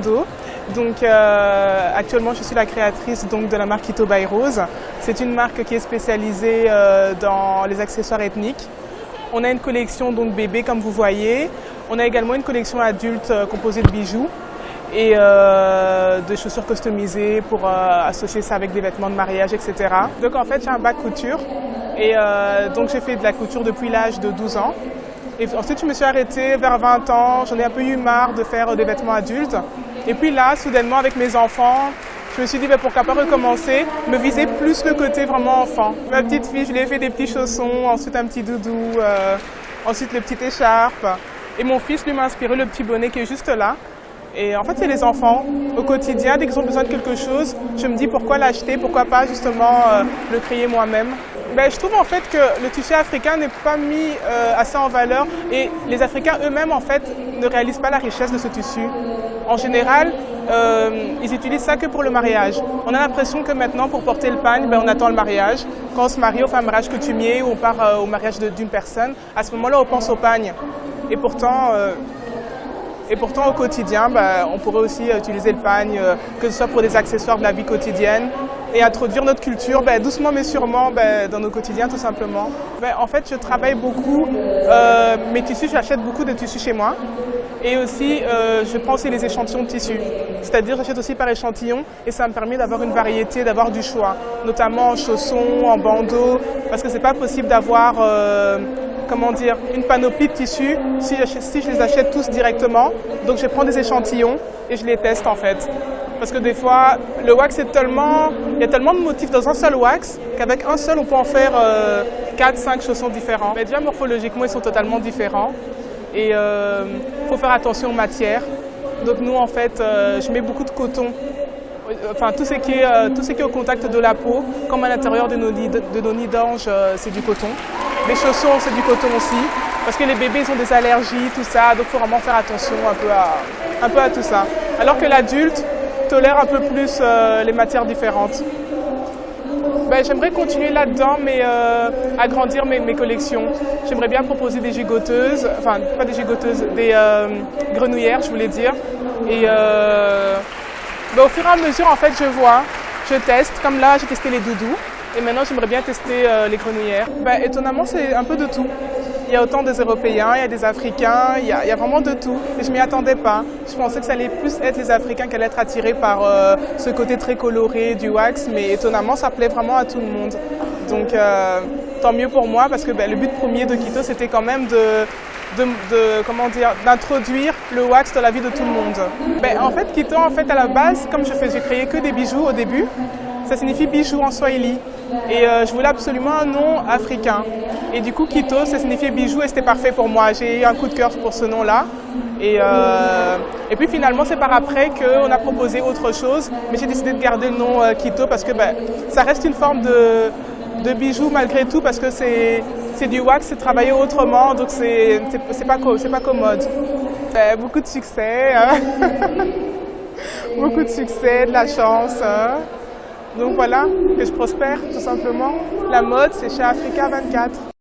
Bando. Donc actuellement je suis la créatrice donc, de la marque Quito by Rose. C'est une marque qui est spécialisée dans les accessoires ethniques. On a une collection donc bébé comme vous voyez. On a également une collection adulte composée de bijoux et de chaussures customisées pour associer ça avec des vêtements de mariage, etc. Donc en fait j'ai un bac couture et donc j'ai fait de la couture depuis l'âge de 12 ans. Et ensuite je me suis arrêtée vers 20 ans, j'en ai un peu eu marre de faire des vêtements adultes. Et puis là, soudainement avec mes enfants, je me suis dit pourquoi pas recommencer, me viser plus le côté vraiment enfant. Ma petite fille, je lui ai fait des petits chaussons, ensuite un petit doudou, ensuite les petites écharpes. Et mon fils lui m'a inspiré le petit bonnet qui est juste là. Et en fait, c'est les enfants. Au quotidien, dès qu'ils ont besoin de quelque chose, je me dis pourquoi l'acheter, pourquoi pas justement le créer moi-même. Je trouve en fait que le tissu africain n'est pas mis assez en valeur et les Africains eux-mêmes en fait ne réalisent pas la richesse de ce tissu. En général, ils utilisent ça que pour le mariage. On a l'impression que maintenant pour porter le pagne, on attend le mariage. Quand on se marie, on fait un mariage coutumier ou on part au mariage d'une personne, à ce moment-là on pense au pagne. Et pourtant au quotidien, on pourrait aussi utiliser le pagne, que ce soit pour des accessoires de la vie quotidienne et introduire notre culture doucement mais sûrement dans nos quotidiens tout simplement. En fait, je travaille beaucoup, mes tissus, j'achète beaucoup de tissus chez moi et aussi je prends aussi les échantillons de tissus. C'est-à-dire j'achète aussi par échantillon et ça me permet d'avoir une variété, d'avoir du choix, notamment en chaussons, en bandeaux, parce que c'est pas possible d'avoir une panoplie de tissus si je les achète tous directement. Donc je prends des échantillons et je les teste en fait. Parce que des fois, le wax il y a tellement de motifs dans un seul wax qu'avec un seul on peut en faire 4-5 chaussons différents. Mais déjà morphologiquement ils sont totalement différents et il faut faire attention aux matières. Donc nous en fait, je mets beaucoup de coton. Enfin, tout ce qui est au contact de la peau, comme à l'intérieur de nos nids d'ange, c'est du coton. Les chaussons, c'est du coton aussi, parce que les bébés ont des allergies, tout ça, donc il faut vraiment faire attention un peu à tout ça. Alors que l'adulte tolère un peu plus les matières différentes. J'aimerais continuer là-dedans, mais agrandir mes collections. J'aimerais bien proposer des gigoteuses, enfin pas des gigoteuses, des grenouillères, je voulais dire. Et au fur et à mesure, en fait, je teste. Comme là, j'ai testé les doudous. Et maintenant, j'aimerais bien tester les grenouillères. Étonnamment, c'est un peu de tout. Il y a autant des Européens, il y a des Africains, il y a vraiment de tout. Et je ne m'y attendais pas. Je pensais que ça allait plus être les Africains qui allaient être attirés par ce côté très coloré du wax. Mais étonnamment, ça plaît vraiment à tout le monde. Donc, tant mieux pour moi, parce que le but premier de Quito, c'était quand même d'introduire le wax dans la vie de tout le monde. En fait, Quito, à la base, comme j'ai créé que des bijoux au début, ça signifie bijoux en swahili. Et je voulais absolument un nom africain. Et du coup, Quito, ça signifiait bijoux et c'était parfait pour moi. J'ai eu un coup de cœur pour ce nom-là. Et puis finalement, c'est par après qu'on a proposé autre chose. Mais j'ai décidé de garder le nom Quito parce que ça reste une forme de bijoux malgré tout, parce que c'est du wax, c'est travaillé autrement, donc c'est pas commode. Beaucoup de succès, beaucoup de succès, de la chance. Donc voilà, que je prospère tout simplement. La mode, c'est chez Africa 24.